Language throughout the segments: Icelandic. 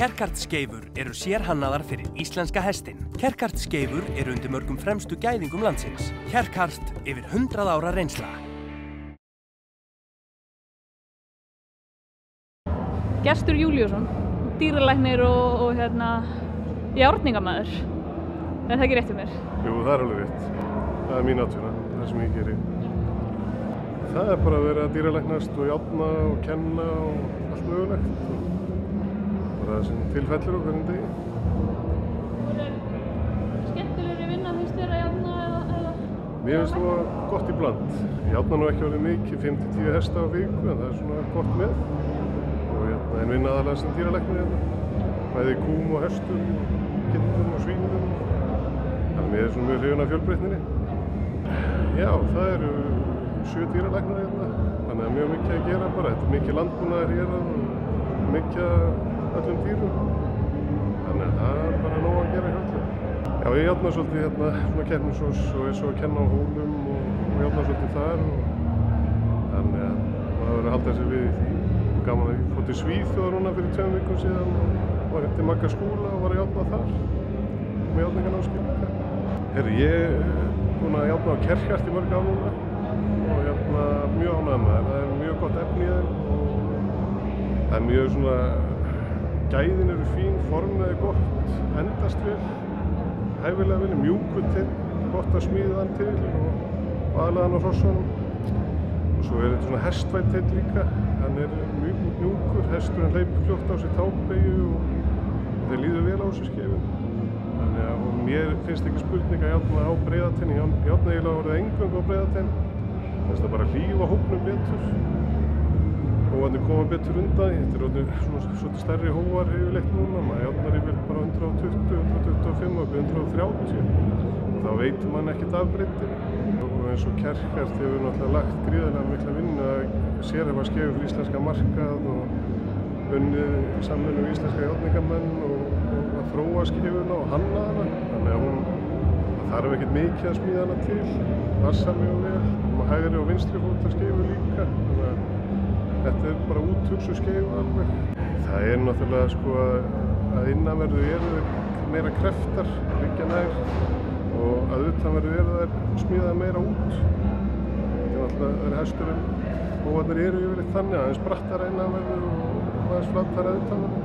Kjerkardskeifur eru sérhannaðar fyrir íslenska hestinn. Kjerkardskeifur eru undir mörgum fremstu gæðingum landsins. Kjerkard yfir 100 ára reynsla. Gestur Júlíusson, dýralæknir og járningamæður. Er það ekki rétt um mér? Jú, það er alveg rétt. Það er mín atvinna, það sem ég geri. Það er bara að vera dýralæknast og járna og kenna og allt mögulegt. Bara það sem tilfellur á hverjum degi. Það er skemmtilegri vinna finnst þér að járna eða? Mér finnst það gott í bland. Ég járna nú ekki alveg mikið, 5-10 hesta á viku, en það er svona gott með. En vinna aðalega sem dýralæknir hérna. Bæði kúm og hestum, kindum og svínum. Þannig mér er svona mjög hrifinn af fjölbreytninni. Já, það eru 7 dýralæknar hérna. Þannig að mjög mikið að gera bara. Þetta er mikið landbúnaður hér og mikið af öllum dýrum. Þannig að það er bara nóg að gera hjá. Já, ég járna svolítið hérna svona keppnisós og er svo að kenna á hólum og járna svolítið þar. Þannig að maður verður að halda sig við í því. Gaman að ég fór til Svíþjóðar núna fyrir 2 vikum síðan og var til Magga skóla og var að járna þar með járninganámskeið. Herri, ég er búinn að járna á Kjerkart í mörg ár núna og mjög ánægður með það. Það er mjög gott efni í þeim og það er mjög svona, gæðin eru fín, formið er gott, endast vel, hæfilega vel, mjúkur til, gott að smíða hann til og aðlaga hann á hrossunum. Og svo er þetta svona hestvænt heill líka. Hann er mjög mjúkur, hesturinn hleypur fljótt á sig tábeygju og þeir líður vel á þessu skeifum. Þannig að mér finnst ekki spurning að járna á breiðatinn. Ég járna eiginlega orðið eingöngu á breiðatinn. Þess að bara hlífa hópnum betur. Hóarnir koma betur undan. Þetta er orðið svona stærri hóar yfirleitt núna. Maður járnar yfirleitt bara 120, 125 og 130. Og þá veitum mann ekkert af breiddinni. Eins og Kjerkart hefur náttúrulega lagt gríðarlega mikla vinnu að sérhæfa skeifu fyrir íslenska markað og unnið í samvinnu við íslenska járningamenn og að þróa skeifuna og hanna hana. Þannig að það þarf ekkert mikið að smíða hana til, passa mjög vel, og hægri og vinstri fótar skeifu líka. Þannig að þetta er bara úthugsuð skeifa alveg. Það er náttúrulega sko að innanverðu eru meira kreftar, liggja nær. Og að utanverðu þær smíðaði meira út. Þetta er náttúrulega hesturinn. Hóarnir eru yfirleitt þannig, aðeins brattara innanverðu og aðeins flattara utanverðu.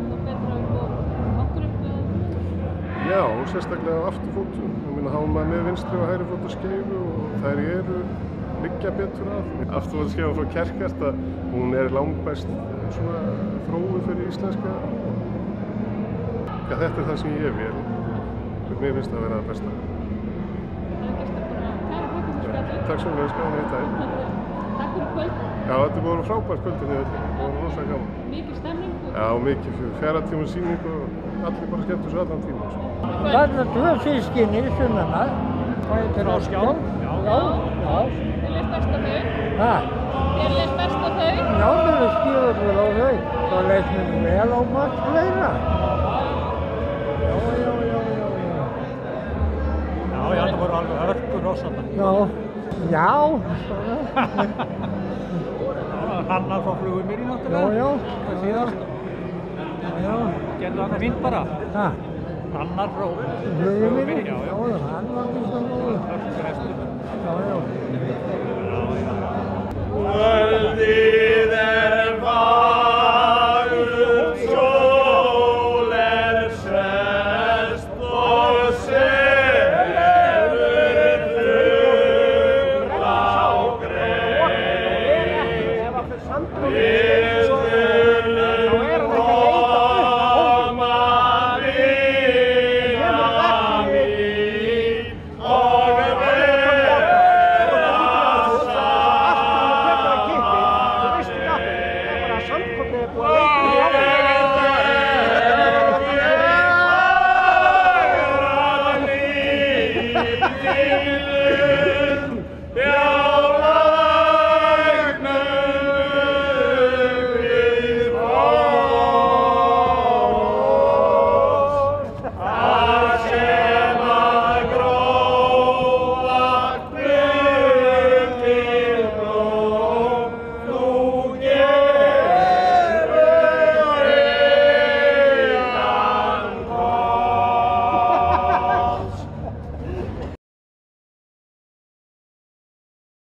Og betra upp á bakgrunn? Já, og sérstaklega á afturfótum. Þá er maður með vinstri og hægri fóta skeifu og þær eru liggja betur að. Afturfótaskeifa frá Kjerkart, hún er langbest svona þróuð fyrir íslenska. Ja, þetta er það sem ég vel. Mér finnst það að vera það besta. Það er gestur bara kæra þakka fyrir spjallið. Takk svo mjög, gaman að hitta þér. Takk fyrir kvöld. Já, þetta voru frábært kvöldin í öllu. Það voru rosalega gaman. Mikil stemning. Já, mikið fyrir 4 tíma sýning og allir bara skemmtu svo allan tíma. Þarna 2 systkini sunnanar. Frá Skjálf? Já. Þér leist best á þau? Ha? Þér leist best á þau? Já, mér leist skýrur vel á þau. Það leist mér vel á margt fleira. Já, það voru alveg hörkur rossarna. Já. Hannar frá Flugumýri náttúrulega. Já. Það síðast. Já. Gerðu hann fínt bara. Ha? Hannar frá Flugumýri? Já. Hann var fyrst að góða. Hörkur hestur. Já.